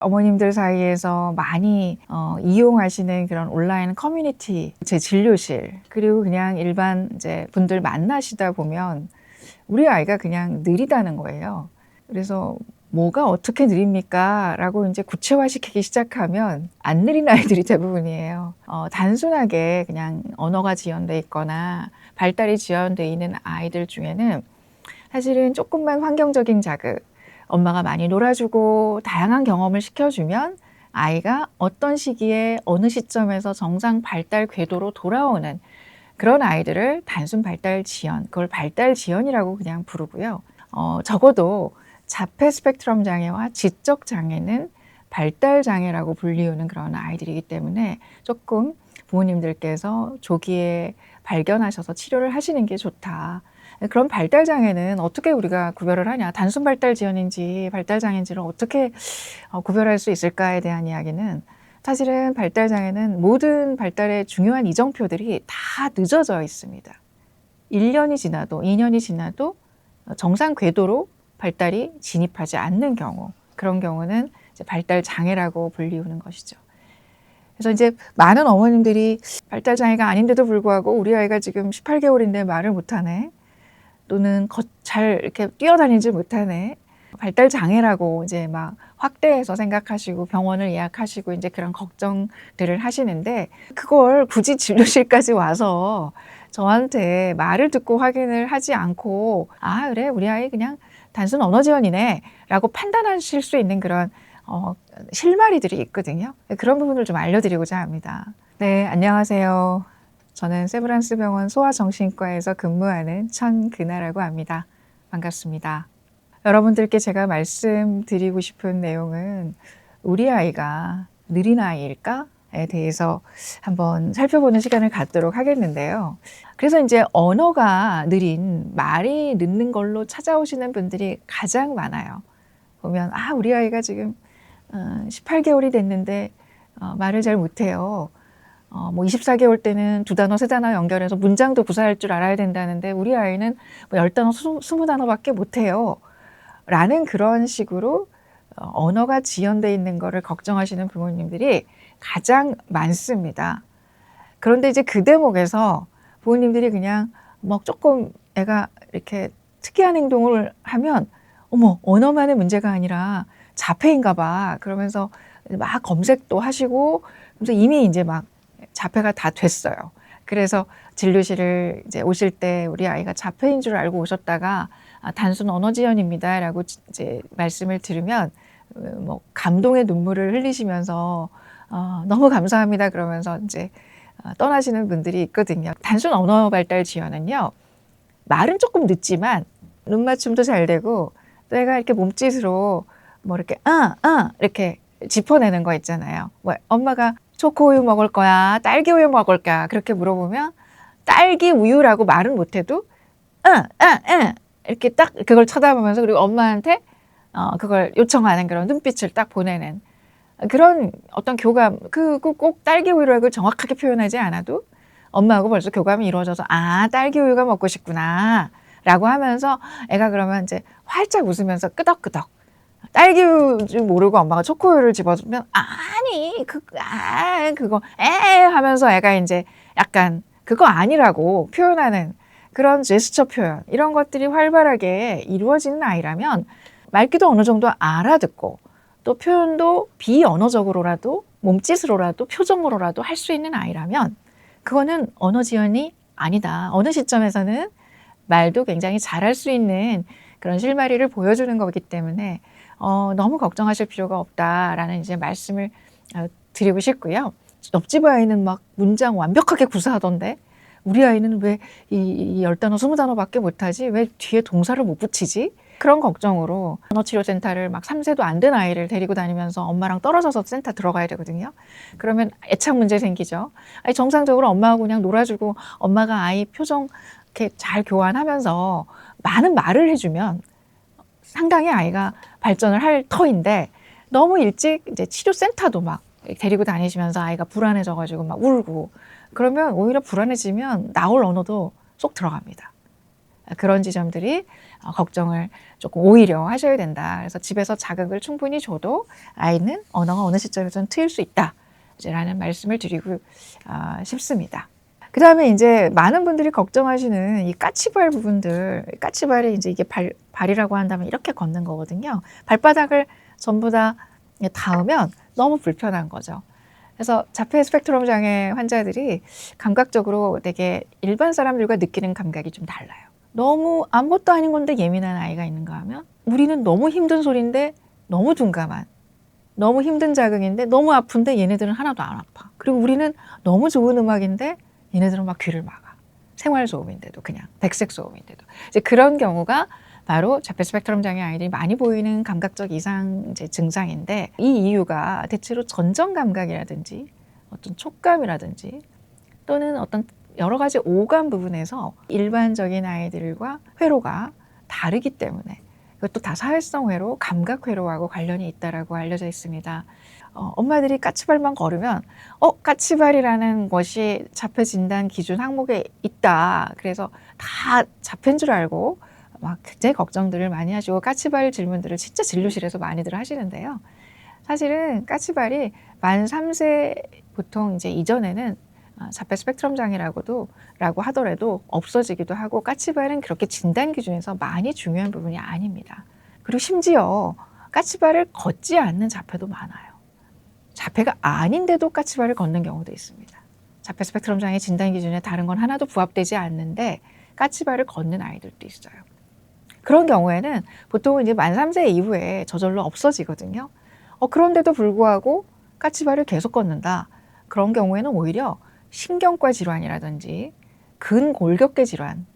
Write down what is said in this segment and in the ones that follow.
어머님들 사이에서 많이 이용하시는 그런 온라인 커뮤니티, 제 진료실, 그리고 그냥 일반 이제 분들 만나시다 보면 우리 아이가 그냥 느리다는 거예요. 그래서 뭐가 어떻게 느립니까? 라고 이제 구체화시키기 시작하면 안 느린 아이들이 대부분이에요. 단순하게 그냥 언어가 지연돼 있거나 발달이 지연돼 있는 아이들 중에는 사실은 조금만 환경적인 자극, 엄마가 많이 놀아주고 다양한 경험을 시켜주면 아이가 어떤 시기에 어느 시점에서 정상 발달 궤도로 돌아오는 그런 아이들을 단순 발달 지연, 그걸 발달 지연이라고 그냥 부르고요. 적어도 자폐 스펙트럼 장애와 지적 장애는 발달 장애라고 불리우는 그런 아이들이기 때문에 조금 부모님들께서 조기에 발견하셔서 치료를 하시는 게 좋다. 그런 발달 장애는 어떻게 우리가 구별을 하냐? 단순 발달 지연인지 발달 장애인지를 어떻게 구별할 수 있을까에 대한 이야기는 사실은 발달 장애는 모든 발달의 중요한 이정표들이 다 늦어져 있습니다. 1년이 지나도 2년이 지나도 정상 궤도로 발달이 진입하지 않는 경우, 그런 경우는 이제 발달 장애라고 불리우는 것이죠. 그래서 이제 많은 어머님들이 발달 장애가 아닌데도 불구하고 우리 아이가 지금 18개월인데 말을 못하네, 또는 잘 이렇게 뛰어다니지 못하네, 발달 장애라고 이제 막 확대해서 생각하시고 병원을 예약하시고 이제 그런 걱정들을 하시는데, 그걸 굳이 진료실까지 와서 저한테 말을 듣고 확인을 하지 않고 아 그래 우리 아이 그냥 단순 언어 지연이네 라고 판단하실 수 있는 그런 실마리들이 있거든요. 그런 부분을 좀 알려드리고자 합니다. 네, 안녕하세요. 저는 세브란스 병원 소아정신과에서 근무하는 천그나라고 합니다. 반갑습니다. 여러분들께 제가 말씀드리고 싶은 내용은 우리 아이가 느린 아이일까에 대해서 한번 살펴보는 시간을 갖도록 하겠는데요. 그래서 이제 언어가 느린, 말이 늦는 걸로 찾아오시는 분들이 가장 많아요. 보면 아 우리 아이가 지금 18개월이 됐는데 말을 잘 못해요. 뭐 24개월 때는 2단어, 3단어 연결해서 문장도 구사할 줄 알아야 된다는데 우리 아이는 뭐 10단어, 20단어밖에 못해요. 라는 그런 식으로 언어가 지연돼 있는 거를 걱정하시는 부모님들이 가장 많습니다. 그런데 이제 그 대목에서 부모님들이 그냥 뭐 조금 애가 이렇게 특이한 행동을 하면 어머 언어만의 문제가 아니라 자폐인가 봐 그러면서 막 검색도 하시고 그래서 이미 이제 막 자폐가 다 됐어요. 그래서 진료실을 이제 오실 때 우리 아이가 자폐인 줄 알고 오셨다가 단순 언어 지연입니다라고 이제 말씀을 들으면 뭐 감동의 눈물을 흘리시면서 너무 감사합니다 그러면서 이제 떠나시는 분들이 있거든요. 단순 언어 발달 지연은요, 말은 조금 늦지만 눈 맞춤도 잘 되고 또 애가 이렇게 몸짓으로 뭐 이렇게 이렇게 짚어내는 거 있잖아요. 뭐 엄마가 초코우유 먹을 거야, 딸기 우유 먹을 거야 그렇게 물어보면 딸기 우유라고 말은 못해도 이렇게 딱 그걸 쳐다보면서 그리고 엄마한테 그걸 요청하는 그런 눈빛을 딱 보내는 그런 어떤 교감, 꼭 딸기 우유라고 정확하게 표현하지 않아도 엄마하고 벌써 교감이 이루어져서 아 딸기 우유가 먹고 싶구나 라고 하면서 애가 그러면 이제 활짝 웃으면서 끄덕끄덕 딸기 우유 모르고 엄마가 초코우유를 집어주면 아니 그거 하면서 애가 이제 약간 그거 아니라고 표현하는 그런 제스처 표현, 이런 것들이 활발하게 이루어지는 아이라면 말귀도 어느 정도 알아듣고 또 표현도 비언어적으로라도 몸짓으로라도 표정으로라도 할 수 있는 아이라면 그거는 언어 지연이 아니다. 어느 시점에서는 말도 굉장히 잘할 수 있는 그런 실마리를 보여주는 거기 때문에 너무 걱정하실 필요가 없다라는 이제 말씀을 드리고 싶고요. 옆집 아이는 막 문장 완벽하게 구사하던데 우리 아이는 왜 이 10단어, 20단어밖에 못하지? 왜 뒤에 동사를 못 붙이지? 그런 걱정으로 언어치료센터를 막 3세도 안 된 아이를 데리고 다니면서 엄마랑 떨어져서 센터 들어가야 되거든요. 그러면 애착 문제 생기죠. 아니, 정상적으로 엄마하고 그냥 놀아주고 엄마가 아이 표정 이렇게 잘 교환하면서 많은 말을 해주면 상당히 아이가 발전을 할 터인데 너무 일찍 이제 치료센터도 막 데리고 다니시면서 아이가 불안해져가지고 막 울고 그러면 오히려 불안해지면 나올 언어도 쏙 들어갑니다. 그런 지점들이 걱정을 조금 오히려 하셔야 된다. 그래서 집에서 자극을 충분히 줘도 아이는 언어가 어느 시점에서는 트일 수 있다. 라는 말씀을 드리고 싶습니다. 그 다음에 이제 많은 분들이 걱정하시는 이 까치발 부분들, 까치발이 이제 이게 발이라고 한다면 이렇게 걷는 거거든요. 발바닥을 전부 다 닿으면 너무 불편한 거죠. 그래서 자폐 스펙트럼 장애 환자들이 감각적으로 되게 일반 사람들과 느끼는 감각이 좀 달라요. 너무 아무것도 아닌 건데 예민한 아이가 있는가 하면 우리는 너무 힘든 소리인데 너무 둔감한, 너무 힘든 자극인데 너무 아픈데 얘네들은 하나도 안 아파. 그리고 우리는 너무 좋은 음악인데 얘네들은 막 귀를 막아. 생활소음인데도 그냥 백색소음인데도. 이제 그런 경우가 바로 자폐 스펙트럼 장애 아이들이 많이 보이는 감각적 이상 이제 증상인데 이 이유가 대체로 전정 감각이라든지 어떤 촉감이라든지 또는 어떤 여러 가지 오감 부분에서 일반적인 아이들과 회로가 다르기 때문에 이것도 다 사회성 회로, 감각 회로하고 관련이 있다라고 알려져 있습니다. 엄마들이 까치발만 걸으면 까치발이라는 것이 자폐 진단 기준 항목에 있다. 그래서 다 자폐인 줄 알고 막 굉장히 걱정들을 많이 하시고 까치발 질문들을 진짜 진료실에서 많이들 하시는데요. 사실은 까치발이 만 3세 보통 이제 이전에는 자폐 스펙트럼 장애라고 하더라도 없어지기도 하고 까치발은 그렇게 진단 기준에서 많이 중요한 부분이 아닙니다. 그리고 심지어 까치발을 걷지 않는 자폐도 많아요. 자폐가 아닌데도 까치발을 걷는 경우도 있습니다. 자폐 스펙트럼 장애 진단 기준에 다른 건 하나도 부합되지 않는데 까치발을 걷는 아이들도 있어요. 그런 경우에는 보통 이제 만 3세 이후에 저절로 없어지거든요. 그런데도 불구하고 까치발을 계속 걷는다. 그런 경우에는 오히려 신경과 질환이라든지 근골격계 질환,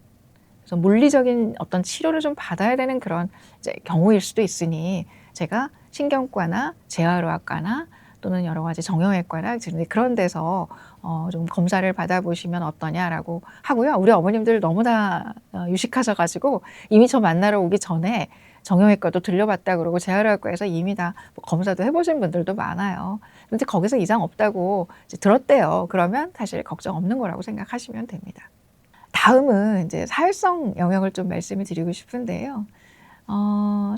그래서 물리적인 어떤 치료를 좀 받아야 되는 그런 이제 경우일 수도 있으니 제가 신경과나 재활의학과나 또는 여러 가지 정형외과나 그런 데서 좀 검사를 받아보시면 어떠냐라고 하고요. 우리 어머님들 너무나 유식하셔가지고 이미 저 만나러 오기 전에 정형외과도 들려봤다 그러고 재활의학과에서 이미 다 검사도 해보신 분들도 많아요. 그런데 거기서 이상 없다고 이제 들었대요. 그러면 사실 걱정 없는 거라고 생각하시면 됩니다. 다음은 이제 사회성 영역을 좀 말씀을 드리고 싶은데요.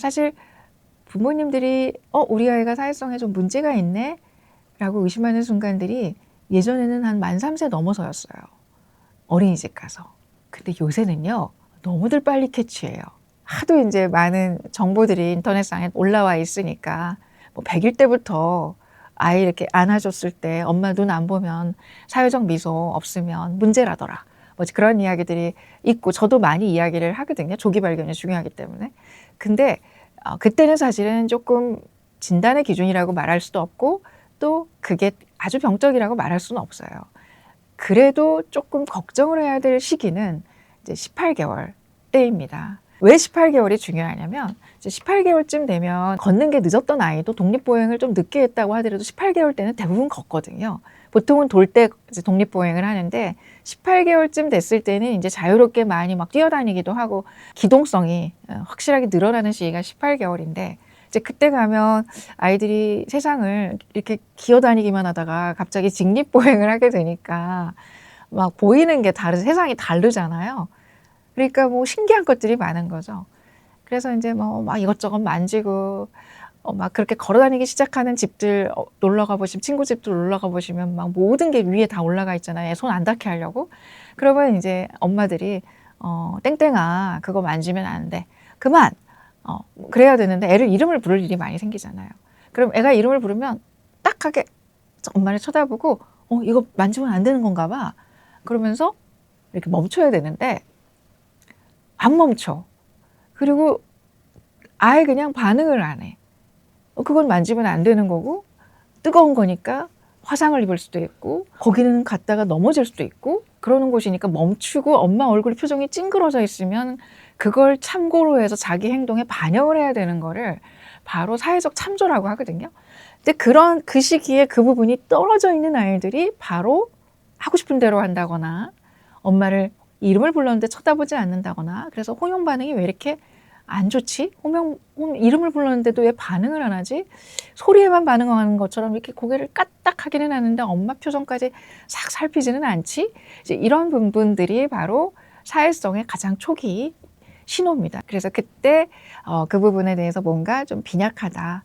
사실 부모님들이 우리 아이가 사회성에 좀 문제가 있네 라고 의심하는 순간들이 예전에는 한 만 3세 넘어서였어요. 어린이집 가서. 근데 요새는요 너무들 빨리 캐치해요. 하도 이제 많은 정보들이 인터넷상에 올라와 있으니까 뭐 100일 때부터 아이 이렇게 안아줬을 때 엄마 눈 안 보면 사회적 미소 없으면 문제라더라. 뭐 그런 이야기들이 있고 저도 많이 이야기를 하거든요. 조기 발견이 중요하기 때문에. 근데 그때는 사실은 조금 진단의 기준이라고 말할 수도 없고 또 그게 아주 병적이라고 말할 수는 없어요. 그래도 조금 걱정을 해야 될 시기는 이제 18개월 때입니다. 왜 18개월이 중요하냐면 이제 18개월쯤 되면 걷는 게 늦었던 아이도 독립보행을 좀 늦게 했다고 하더라도 18개월 때는 대부분 걷거든요. 보통은 돌 때 독립보행을 하는데 18개월쯤 됐을 때는 이제 자유롭게 많이 막 뛰어다니기도 하고 기동성이 확실하게 늘어나는 시기가 18개월인데 이제 그때 가면 아이들이 세상을 이렇게 기어다니기만 하다가 갑자기 직립보행을 하게 되니까 막 보이는 게 세상이 다르잖아요. 그러니까 뭐 신기한 것들이 많은 거죠. 그래서 이제 뭐 막 이것저것 만지고 막 그렇게 걸어다니기 시작하는 집들 놀러 가보시면 친구 집들 놀러 가보시면 막 모든 게 위에 다 올라가 있잖아요. 손 안 닿게 하려고. 그러면 이제 엄마들이 땡땡아 그거 만지면 안 돼. 그만. 그래야 되는데 애를 이름을 부를 일이 많이 생기잖아요. 그럼 애가 이름을 부르면 딱하게 엄마를 쳐다보고 이거 만지면 안 되는 건가 봐. 그러면서 이렇게 멈춰야 되는데 안 멈춰. 그리고 아예 그냥 반응을 안 해. 그건 만지면 안 되는 거고 뜨거운 거니까 화상을 입을 수도 있고 거기는 갔다가 넘어질 수도 있고 그러는 곳이니까 멈추고 엄마 얼굴 표정이 찡그러져 있으면 그걸 참고로 해서 자기 행동에 반영을 해야 되는 거를 바로 사회적 참조라고 하거든요. 근데 그 시기에 그 부분이 떨어져 있는 아이들이 바로 하고 싶은 대로 한다거나 엄마를 이름을 불렀는데 쳐다보지 않는다거나 그래서 홍용 반응이 왜 이렇게 안 좋지? 이름을 불렀는데도 왜 반응을 안 하지? 소리에만 반응하는 것처럼 이렇게 고개를 까딱하기는 하는데 엄마 표정까지 싹 살피지는 않지? 이제 이런 부분들이 바로 사회성의 가장 초기 신호입니다. 그래서 그때 그 부분에 대해서 뭔가 좀 빈약하다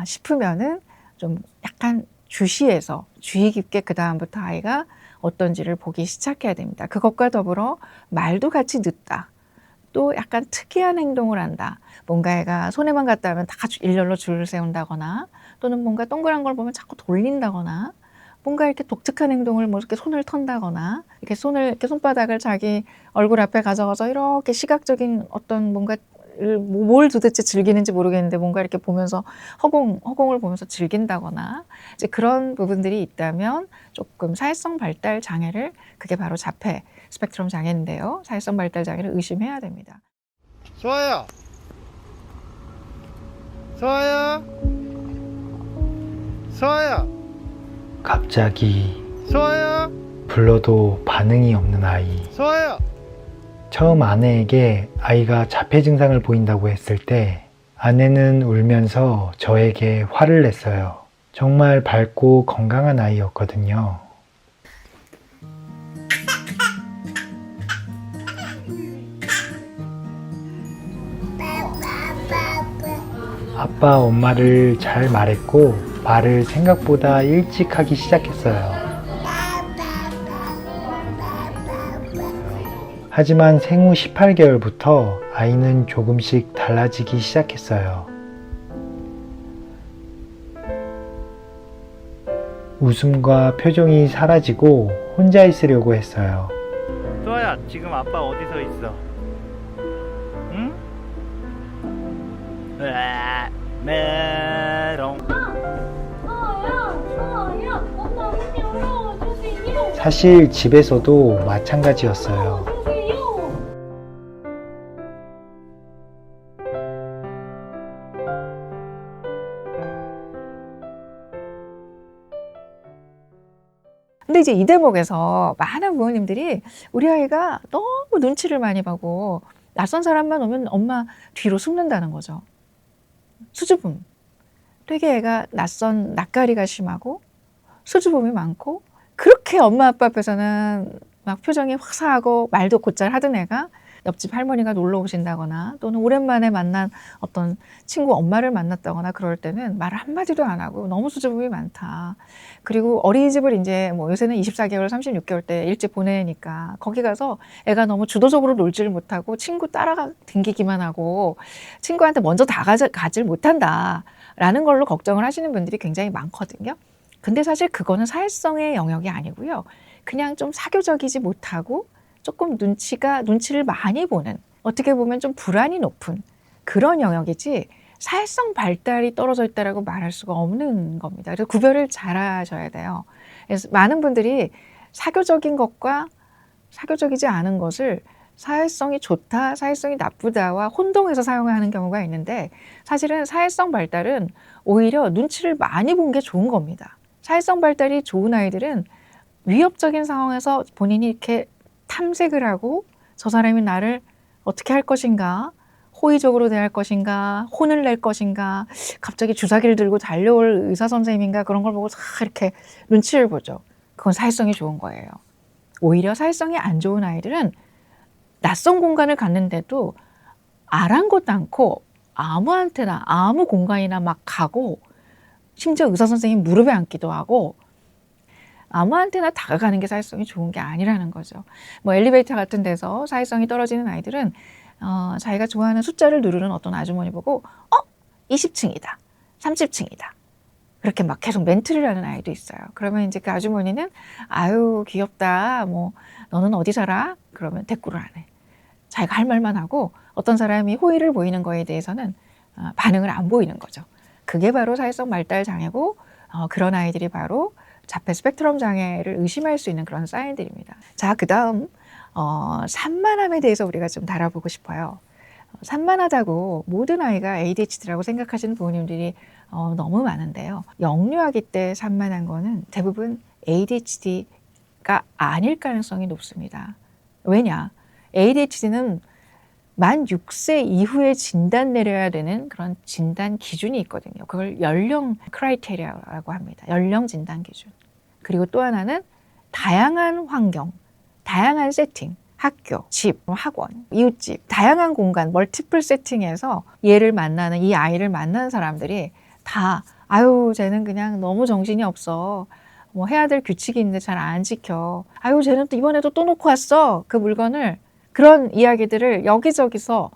싶으면은 좀 약간 주시해서 주의 깊게 그 다음부터 아이가 어떤지를 보기 시작해야 됩니다. 그것과 더불어 말도 같이 늦다. 또 약간 특이한 행동을 한다. 뭔가 애가 손에만 갖다 하면 다 일렬로 줄을 세운다거나 또는 뭔가 동그란 걸 보면 자꾸 돌린다거나 뭔가 이렇게 독특한 행동을 뭐 이렇게 손을 턴다거나 이렇게 손바닥을 자기 얼굴 앞에 가져가서 이렇게 시각적인 어떤 뭔가 뭘 도대체 즐기는지 모르겠는데 뭔가 이렇게 보면서 허공을 보면서 즐긴다거나 이제 그런 부분들이 있다면 조금 사회성 발달 장애를 그게 바로 자폐 스펙트럼 장애인데요. 사회성 발달 장애를 의심해야 됩니다. 소아야, 소아야, 소아야, 갑자기 소아야, 불러도 반응이 없는 아이. 소아야. 처음 아내에게 아이가 자폐 증상을 보인다고 했을 때 아내는 울면서 저에게 화를 냈어요. 정말 밝고 건강한 아이였거든요. 아빠, 엄마를 잘 말했고 말을 생각보다 일찍 하기 시작했어요. 하지만 생후 18개월부터 아이는 조금씩 달라지기 시작했어요. 웃음과 표정이 사라지고 혼자 있으려고 했어요. 소아야, 지금 아빠 어디서 있어? 응? 으아, 메롱. 사실 집에서도 마찬가지였어요. 근데 이제 이 대목에서 많은 부모님들이 우리 아이가 너무 눈치를 많이 보고 낯선 사람만 오면 엄마 뒤로 숨는다는 거죠. 수줍음. 되게 애가 낯가리가 심하고 수줍음이 많고 그렇게 엄마 아빠 앞에서는 막 표정이 화사하고 말도 곧잘 하던 애가 옆집 할머니가 놀러 오신다거나 또는 오랜만에 만난 어떤 친구 엄마를 만났다거나 그럴 때는 말을 한마디도 안 하고 너무 수줍음이 많다. 그리고 어린이집을 이제 뭐 요새는 24개월, 36개월 때 일찍 보내니까 거기 가서 애가 너무 주도적으로 놀지를 못하고 친구 따라가 댕기기만 하고 친구한테 먼저 다가가질 못한다라는 걸로 걱정을 하시는 분들이 굉장히 많거든요. 근데 사실 그거는 사회성의 영역이 아니고요. 그냥 좀 사교적이지 못하고 조금 눈치를 많이 보는 어떻게 보면 좀 불안이 높은 그런 영역이지 사회성 발달이 떨어져 있다라고 말할 수가 없는 겁니다. 그래서 구별을 잘 하셔야 돼요. 그래서 많은 분들이 사교적인 것과 사교적이지 않은 것을 사회성이 좋다, 사회성이 나쁘다와 혼동해서 사용하는 경우가 있는데 사실은 사회성 발달은 오히려 눈치를 많이 본 게 좋은 겁니다. 사회성 발달이 좋은 아이들은 위협적인 상황에서 본인이 이렇게 탐색을 하고 저 사람이 나를 어떻게 할 것인가, 호의적으로 대할 것인가, 혼을 낼 것인가, 갑자기 주사기를 들고 달려올 의사 선생님인가 그런 걸 보고 싹 이렇게 눈치를 보죠. 그건 사회성이 좋은 거예요. 오히려 사회성이 안 좋은 아이들은 낯선 공간을 갔는데도 아랑곳 않고 아무한테나 아무 공간이나 막 가고 심지어 의사 선생님 무릎에 앉기도 하고 아무한테나 다가가는 게 사회성이 좋은 게 아니라는 거죠. 뭐 엘리베이터 같은 데서 사회성이 떨어지는 아이들은 자기가 좋아하는 숫자를 누르는 어떤 아주머니 보고 20층이다, 30층이다. 그렇게 막 계속 멘트를 하는 아이도 있어요. 그러면 이제 그 아주머니는 아유 귀엽다, 뭐 너는 어디 살아? 그러면 대꾸를 안 해. 자기가 할 말만 하고 어떤 사람이 호의를 보이는 거에 대해서는 반응을 안 보이는 거죠. 그게 바로 사회성 발달 장애고 그런 아이들이 바로 자폐 스펙트럼 장애를 의심할 수 있는 그런 사인들입니다. 자, 그 다음 산만함에 대해서 우리가 좀 다뤄보고 싶어요. 산만하다고 모든 아이가 ADHD라고 생각하시는 부모님들이 너무 많은데요. 영유아기 때 산만한 거는 대부분 ADHD가 아닐 가능성이 높습니다. 왜냐? ADHD는 만 6세 이후에 진단 내려야 되는 그런 진단 기준이 있거든요. 그걸 연령 크라이테리아라고 합니다. 연령 진단 기준. 그리고 또 하나는 다양한 환경, 다양한 세팅, 학교, 집, 학원, 이웃집, 다양한 공간, 멀티플 세팅에서 얘를 만나는, 이 아이를 만나는 사람들이 다 아유 쟤는 그냥 너무 정신이 없어. 뭐 해야 될 규칙이 있는데 잘 안 지켜. 아유 쟤는 또 이번에도 또 놓고 왔어. 그 물건을. 그런 이야기들을 여기저기서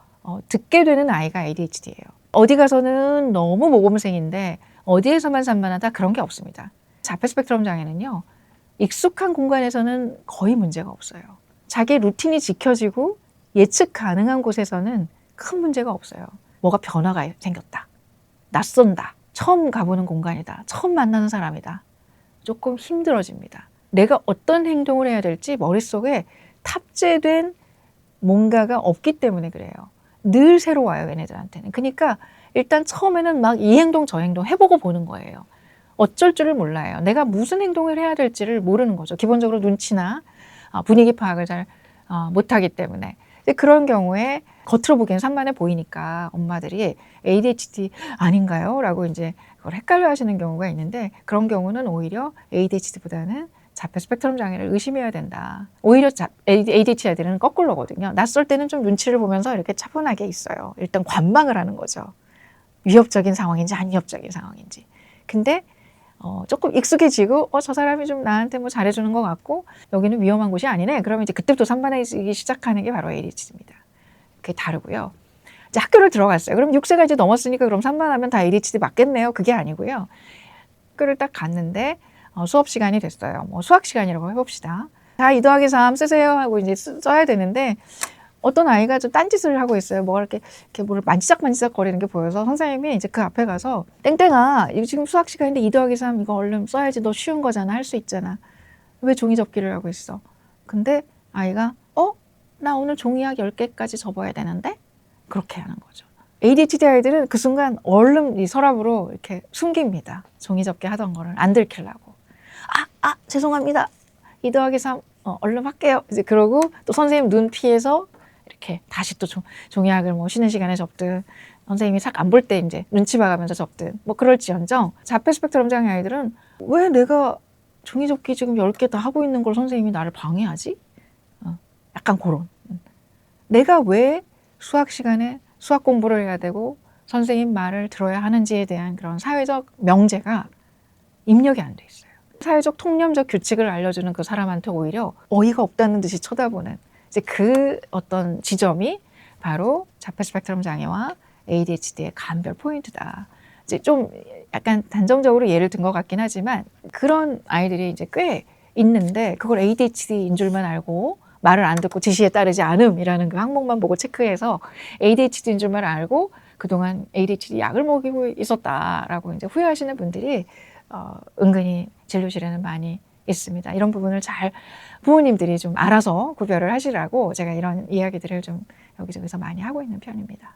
듣게 되는 아이가 ADHD예요. 어디 가서는 너무 모범생인데 어디에서만 산만하다 그런 게 없습니다. 자폐 스펙트럼 장애는요. 익숙한 공간에서는 거의 문제가 없어요. 자기 루틴이 지켜지고 예측 가능한 곳에서는 큰 문제가 없어요. 뭐가 변화가 생겼다. 낯선다. 처음 가보는 공간이다. 처음 만나는 사람이다. 조금 힘들어집니다. 내가 어떤 행동을 해야 될지 머릿속에 탑재된 뭔가가 없기 때문에 그래요. 늘 새로워요, 얘네들한테는. 그러니까 일단 처음에는 막 이 행동 저 행동 해보고 보는 거예요. 어쩔 줄을 몰라요. 내가 무슨 행동을 해야 될지를 모르는 거죠. 기본적으로 눈치나 분위기 파악을 잘 못하기 때문에. 그런 경우에 겉으로 보기엔 산만해 보이니까 엄마들이 ADHD 아닌가요? 라고 이제 그걸 헷갈려 하시는 경우가 있는데 그런 경우는 오히려 ADHD보다는 자폐 스펙트럼 장애를 의심해야 된다. 오히려 ADHD 아이들은 거꾸로거든요. 낯설 때는 좀 눈치를 보면서 이렇게 차분하게 있어요. 일단 관망을 하는 거죠. 위협적인 상황인지 안 위협적인 상황인지. 근데 조금 익숙해지고 저 사람이 좀 나한테 뭐 잘해주는 것 같고 여기는 위험한 곳이 아니네. 그러면 이제 그때부터 산만해지기 시작하는 게 바로 ADHD입니다. 그게 다르고요. 이제 학교를 들어갔어요. 그럼 6세가 이제 넘었으니까 그럼 산만하면 다 ADHD 맞겠네요. 그게 아니고요. 학교를 딱 갔는데 수업 시간이 됐어요. 뭐 수학 시간이라고 해봅시다. 자, 2 더하기 3 쓰세요 하고 이제 써야 되는데 어떤 아이가 좀 딴짓을 하고 있어요. 뭐가 이렇게 뭘 만지작 거리는 게 보여서 선생님이 이제 그 앞에 가서 땡땡아, 이거 지금 수학 시간인데 2 더하기 3 이거 얼른 써야지. 너 쉬운 거잖아. 할 수 있잖아. 왜 종이 접기를 하고 있어? 근데 아이가 나 오늘 종이학 10개까지 접어야 되는데? 그렇게 하는 거죠. ADHD 아이들은 그 순간 얼른 이 서랍으로 이렇게 숨깁니다. 종이 접기 하던 거를 안 들키려고. 죄송합니다. 2 더하기 3 얼른 할게요. 이제 그러고 또 선생님 눈 피해서 이렇게 다시 또 종이학을 뭐 쉬는 시간에 접든 선생님이 싹 안 볼 때 이제 눈치 봐가면서 접든 뭐 그럴지언정 자폐 스펙트럼 장애 아이들은 왜 내가 종이 접기 지금 10개 다 하고 있는 걸 선생님이 나를 방해하지? 약간 그런. 내가 왜 수학 시간에 수학 공부를 해야 되고 선생님 말을 들어야 하는지에 대한 그런 사회적 명제가 입력이 안 돼 있어요. 사회적 통념적 규칙을 알려주는 그 사람한테 오히려 어이가 없다는 듯이 쳐다보는 이제 그 어떤 지점이 바로 자폐 스펙트럼 장애와 ADHD의 감별 포인트다. 이제 좀 약간 단정적으로 예를 든 것 같긴 하지만 그런 아이들이 이제 꽤 있는데 그걸 ADHD인 줄만 알고 말을 안 듣고 지시에 따르지 않음이라는 그 항목만 보고 체크해서 ADHD인 줄만 알고 그동안 ADHD 약을 먹이고 있었다라고 이제 후회하시는 분들이 은근히 진료실에는 많이 있습니다. 이런 부분을 잘 부모님들이 좀 알아서 구별을 하시라고 제가 이런 이야기들을 좀 여기저기서 많이 하고 있는 편입니다.